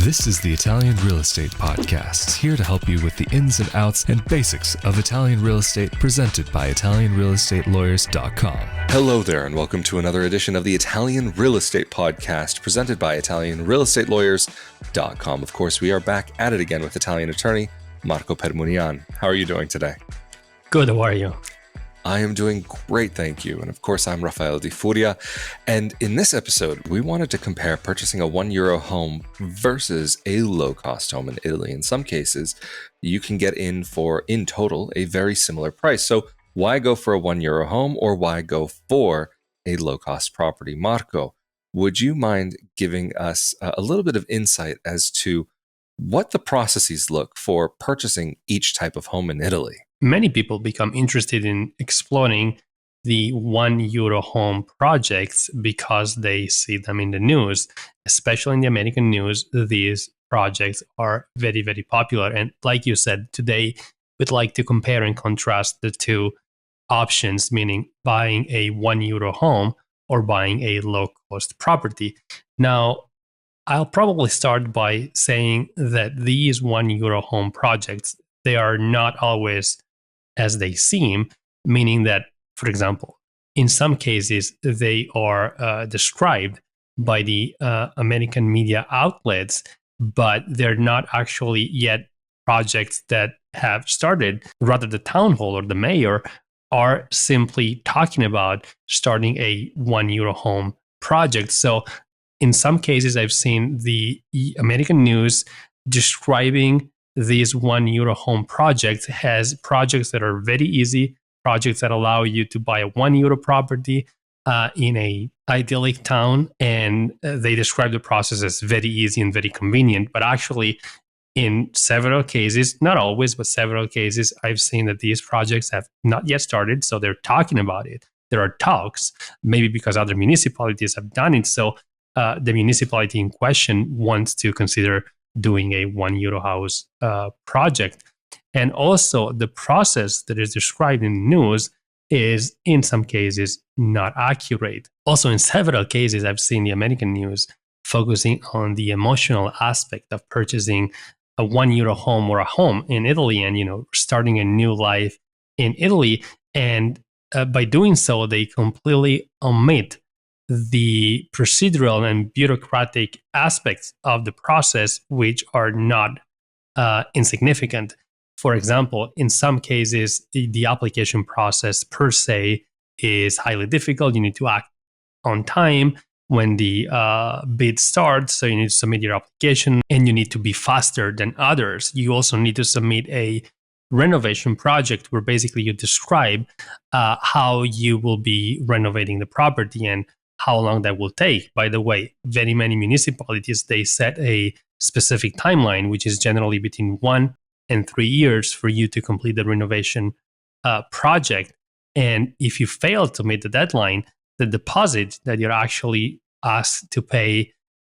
This is the Italian Real Estate Podcast, here to help you with the ins and outs and basics of Italian real estate, presented by ItalianRealEstateLawyers.com. Hello there, and welcome to another edition of the Italian Real Estate Podcast, presented by ItalianRealEstateLawyers.com. Of course, we are back at it again with Italian attorney Marco Permunian. How are you doing today? Good, how are you? I am doing great, thank you. And of course, I'm Rafael Di Furia. And in this episode, we wanted to compare purchasing a €1 home versus a low-cost home in Italy. In some cases, you can get in total, a very similar price. So why go for a €1 home, or why go for a low-cost property? Marco, would you mind giving us a little bit of insight as to what the processes look for purchasing each type of home in Italy? Many people become interested in exploring the €1 home projects because they see them in the news, especially in the American news. These projects are very, very popular. And like you said, today we'd like to compare and contrast the two options, meaning buying a €1 home or buying a low-cost property. Now, I'll probably start by saying that these €1 home projects, they are not always as they seem, meaning that, for example, in some cases, they are described by the American media outlets, but they're not actually yet projects that have started. Rather, the town hall or the mayor are simply talking about starting a €1 home project. So in some cases, I've seen the American news describing these €1 home projects as projects that are very easy, projects that allow you to buy a €1 property in a idyllic town. And they describe the process as very easy and very convenient. But actually, in several cases, not always, but several cases, I've seen that these projects have not yet started. So they're talking about it. There are talks, maybe because other municipalities have done it. So the municipality in question wants to consider doing a €1 house project. And also the process that is described in the news is in some cases not accurate. Also, in several cases, I've seen the American news focusing on the emotional aspect of purchasing a €1 home or a home in Italy and, starting a new life in Italy. And by doing so, they completely omit the procedural and bureaucratic aspects of the process, which are not insignificant. For example, in some cases, the application process per se is highly difficult. You need to act on time when the bid starts, so you need to submit your application, and you need to be faster than others. You also need to submit a renovation project where basically you describe how you will be renovating the property and how long that will take. By the way, very many municipalities, they set a specific timeline, which is generally between 1 and 3 years for you to complete the renovation project. And if you fail to meet the deadline, the deposit that you're actually asked to pay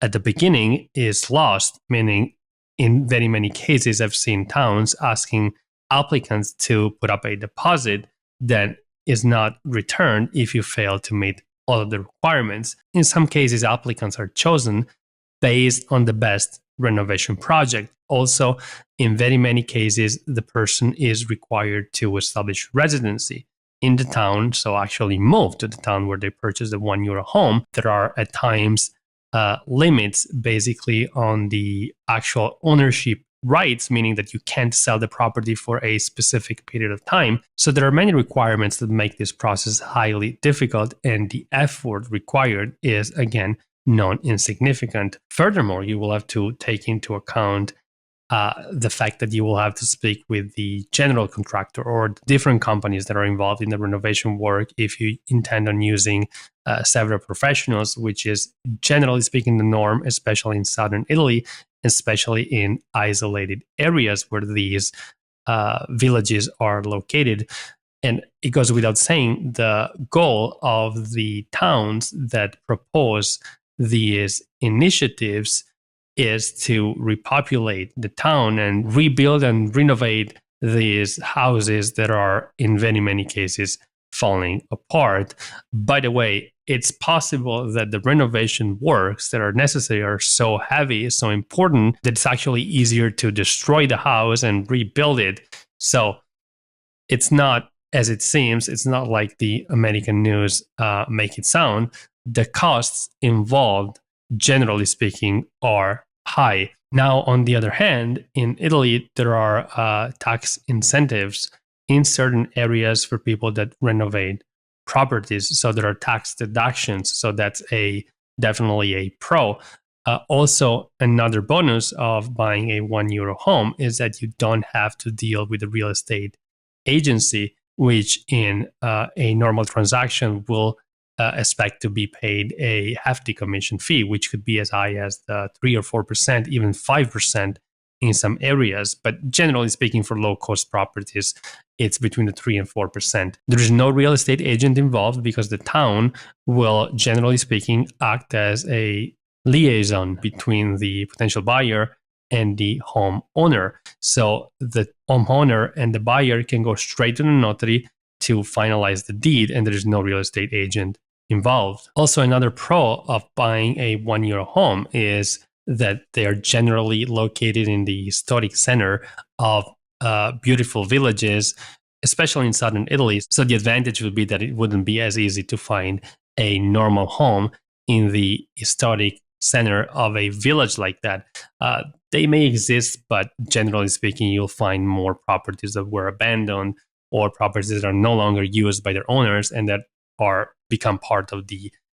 at the beginning is lost, meaning in very many cases, I've seen towns asking applicants to put up a deposit that is not returned if you fail to meet all of the requirements. In some cases, applicants are chosen based on the best renovation project. Also, in very many cases, the person is required to establish residency in the town, so actually move to the town where they purchased the €1 home. There are at times limits basically on the actual ownership rights, meaning that you can't sell the property for a specific period of time. So there are many requirements that make this process highly difficult, and the effort required is, again, non-insignificant. Furthermore, you will have to take into account the fact that you will have to speak with the general contractor or the different companies that are involved in the renovation work if you intend on using several professionals, which is generally speaking the norm, especially in southern Italy, especially in isolated areas where these villages are located. And it goes without saying, the goal of the towns that propose these initiatives is to repopulate the town and rebuild and renovate these houses that are, in very many cases, falling apart. By the way, it's possible that the renovation works that are necessary are so heavy, so important, that it's actually easier to destroy the house and rebuild it. So it's not as it seems. It's not like the American news make it sound. The costs involved, generally speaking, are high. Now, on the other hand, in Italy, there are tax incentives in certain areas for people that renovate properties. So there are tax deductions. So that's definitely a pro. Also, another bonus of buying a €1 home is that you don't have to deal with the real estate agency, which in a normal transaction will expect to be paid a hefty commission fee, which could be as high as 3 or 4%, even 5% in some areas. But generally speaking, for low cost properties, it's between the 3 and 4%. There is no real estate agent involved because the town will, generally speaking, act as a liaison between the potential buyer and the homeowner. So the homeowner and the buyer can go straight to the notary to finalize the deed, and there is no real estate agent involved. Also, another pro of buying a €1 home is that they are generally located in the historic center of beautiful villages, especially in southern Italy. So the advantage would be that it wouldn't be as easy to find a normal home in the historic center of a village like that. They may exist, but generally speaking, you'll find more properties that were abandoned or properties that are no longer used by their owners and that are become part of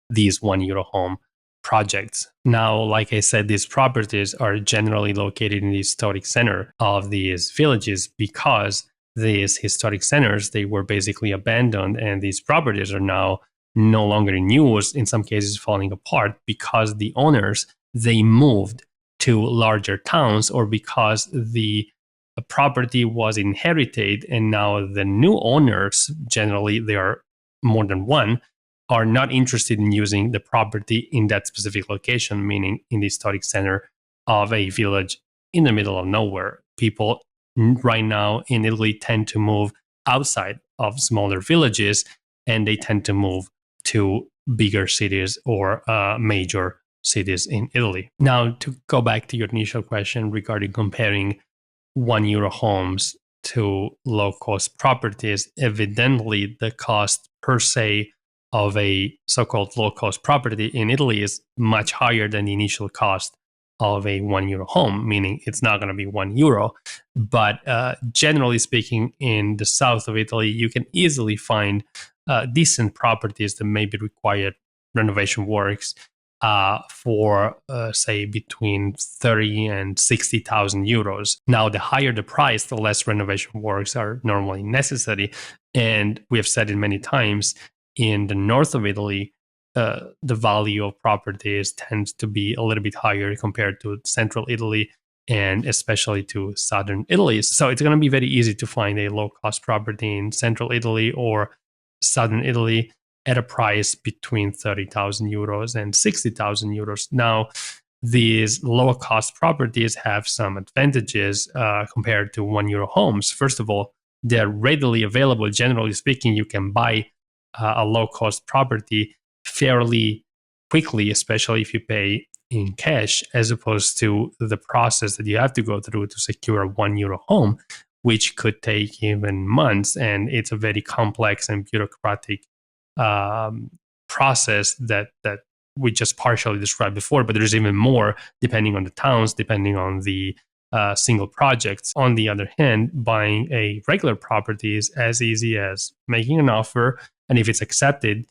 these €1 home projects. Now, like I said, these properties are generally located in the historic center of these villages because these historic centers, they were basically abandoned, and these properties are now no longer in use, in some cases falling apart because the owners, they moved to larger towns or because the property was inherited and now the new owners, generally there are more than one, are not interested in using the property in that specific location, meaning in the historic center of a village in the middle of nowhere. People right now in Italy tend to move outside of smaller villages, and they tend to move to bigger cities or major cities in Italy. Now, to go back to your initial question regarding comparing €1 homes to low cost properties, evidently the cost per se of a so-called low cost property in Italy is much higher than the initial cost of a €1 home, meaning it's not going to be €1. But generally speaking, in the south of Italy, you can easily find decent properties that maybe require renovation works for say between 30 and 60,000 euros. Now, the higher the price, the less renovation works are normally necessary. And we have said it many times, in the north of Italy, the value of properties tends to be a little bit higher compared to central Italy and especially to southern Italy. So it's going to be very easy to find a low cost property in central Italy or southern Italy at a price between 30,000 euros and 60,000 euros. Now, these lower cost properties have some advantages compared to €1 homes. First of all, they're readily available. Generally speaking, you can buy a low cost property fairly quickly, especially if you pay in cash, as opposed to the process that you have to go through to secure a €1 home, which could take even months. And it's a very complex and bureaucratic process that we just partially described before, but there's even more depending on the towns, depending on the single projects. On the other hand, buying a regular property is as easy as making an offer, and if it's accepted,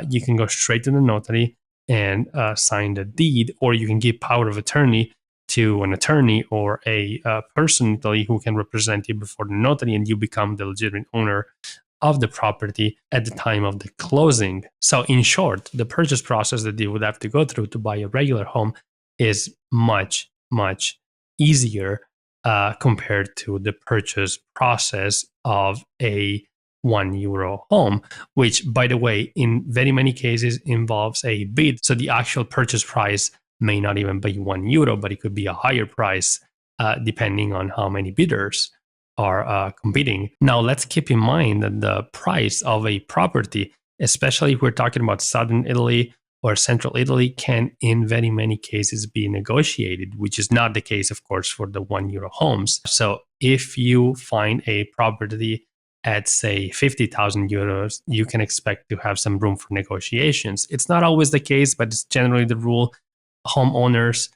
you can go straight to the notary and sign the deed, or you can give power of attorney to an attorney or a person who can represent you before the notary, and you become the legitimate owner of the property at the time of the closing. So in short, the purchase process that you would have to go through to buy a regular home is much, much easier compared to the purchase process of a €1 home, which, by the way, in very many cases involves a bid. So the actual purchase price may not even be €1, but it could be a higher price depending on how many bidders are competing. Now, let's keep in mind that the price of a property especially if we're talking about southern Italy or central Italy, can in very many cases be negotiated, which is not the case, of course, for the €1 homes. So if you find a property at, say, €50,000, you can expect to have some room for negotiations. It's not always the case, but it's generally the rule. Homeowners,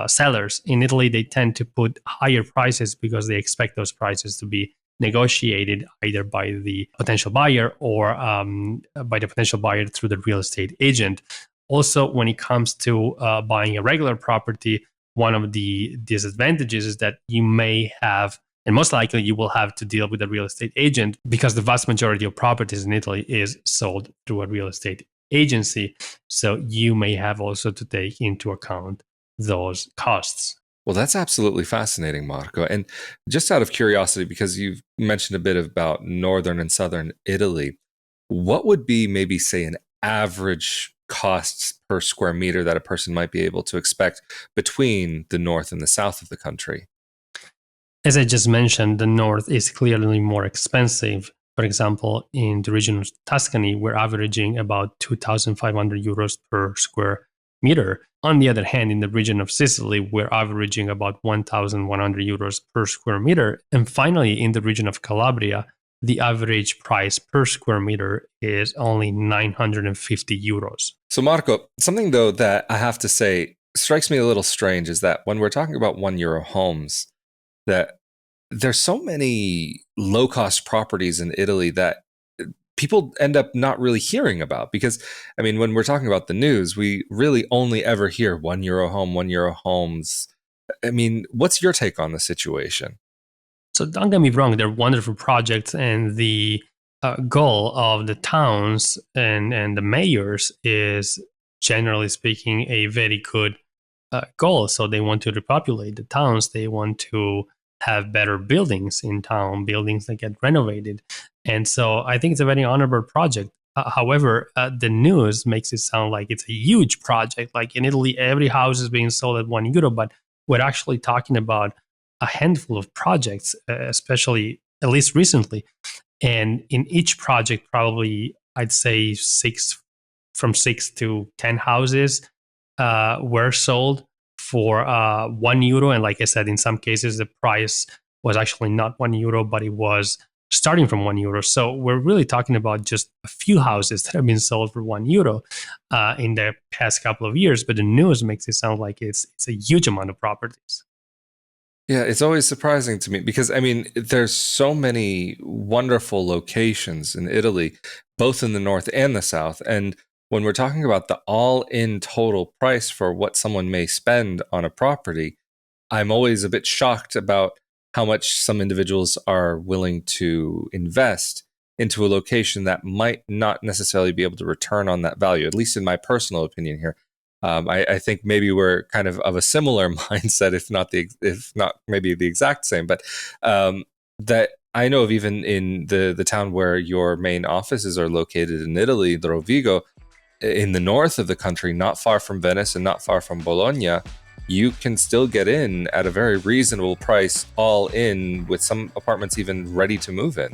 sellers in Italy, they tend to put higher prices because they expect those prices to be negotiated either by the potential buyer or by the potential buyer through the real estate agent. Also, when it comes to buying a regular property, one of the disadvantages is that you may have, and most likely you will have to deal with a real estate agent because the vast majority of properties in Italy is sold through a real estate agency. So you may have also to take into account those costs. Well, that's absolutely fascinating, Marco. And just out of curiosity, because you've mentioned a bit about northern and southern Italy, what would be maybe, say, an average costs per square meter that a person might be able to expect between the north and the south of the country? As I just mentioned, the north is clearly more expensive. For example, in the region of Tuscany, we're averaging about €2,500 per square meter. On the other hand, in the region of Sicily, we're averaging about €1,100 per square meter. And finally, in the region of Calabria, the average price per square meter is only €950. So, Marco, something though that I have to say strikes me a little strange is that when we're talking about €1 homes, that there's so many low-cost properties in Italy that people end up not really hearing about because, I mean, when we're talking about the news, we really only ever hear €1 home, €1 homes. I mean, what's your take on the situation? So don't get me wrong, they're wonderful projects, and the goal of the towns and the mayors is, generally speaking, a very good goal. So they want to repopulate the towns. They want to have better buildings in town, buildings that get renovated. And so I think it's a very honorable project. However, the news makes it sound like it's a huge project. Like in Italy, every house is being sold at €1, but we're actually talking about a handful of projects, especially at least recently. And in each project, probably I'd say from 6 to 10 houses were sold for €1. And like I said, in some cases, the price was actually not €1, but it was starting from €1. So we're really talking about just a few houses that have been sold for €1 in the past couple of years. But the news makes it sound like it's a huge amount of properties. Yeah, it's always surprising to me because, I mean, there's so many wonderful locations in Italy, both in the north and the south. And when we're talking about the all-in total price for what someone may spend on a property, I'm always a bit shocked about how much some individuals are willing to invest into a location that might not necessarily be able to return on that value, at least in my personal opinion here. I think maybe we're kind of a similar mindset, if not maybe the exact same. But that I know of, even in the town where your main offices are located in Italy, the Rovigo, in the north of the country, not far from Venice and not far from Bologna, you can still get in at a very reasonable price, all in, with some apartments even ready to move in.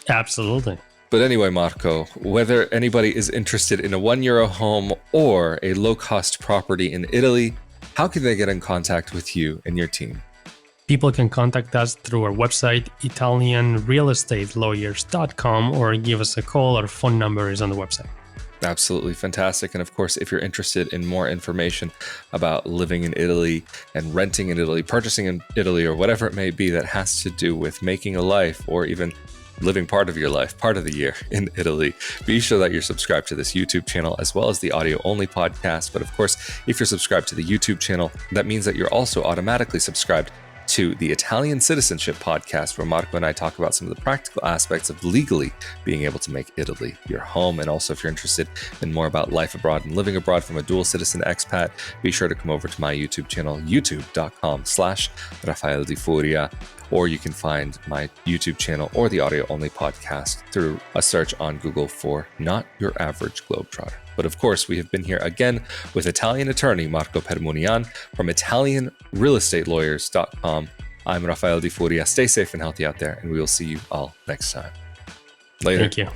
Absolutely. But anyway, Marco, whether anybody is interested in a €1 home or a low-cost property in Italy, how can they get in contact with you and your team? People can contact us through our website, italianrealestatelawyers.com, or give us a call. Our phone number is on the website. Absolutely fantastic. And of course, if you're interested in more information about living in Italy and renting in Italy, purchasing in Italy, or whatever it may be that has to do with making a life or even living part of your life, part of the year in Italy, be sure that you're subscribed to this YouTube channel as well as the audio-only podcast. But of course, if you're subscribed to the YouTube channel, that means that you're also automatically subscribed to the Italian Citizenship podcast, where Marco and I talk about some of the practical aspects of legally being able to make Italy your home. And also, if you're interested in more about life abroad and living abroad from a dual citizen expat, be sure to come over to my YouTube channel, youtube.com/Rafael Di Furia, or you can find my YouTube channel or the audio-only podcast through a search on Google for Not Your Average Globetrotter. But of course, we have been here again with Italian attorney Marco Permunian from ItalianRealEstateLawyers.com. I'm Rafael Di Furia. Stay safe and healthy out there, and we will see you all next time. Later. Thank you.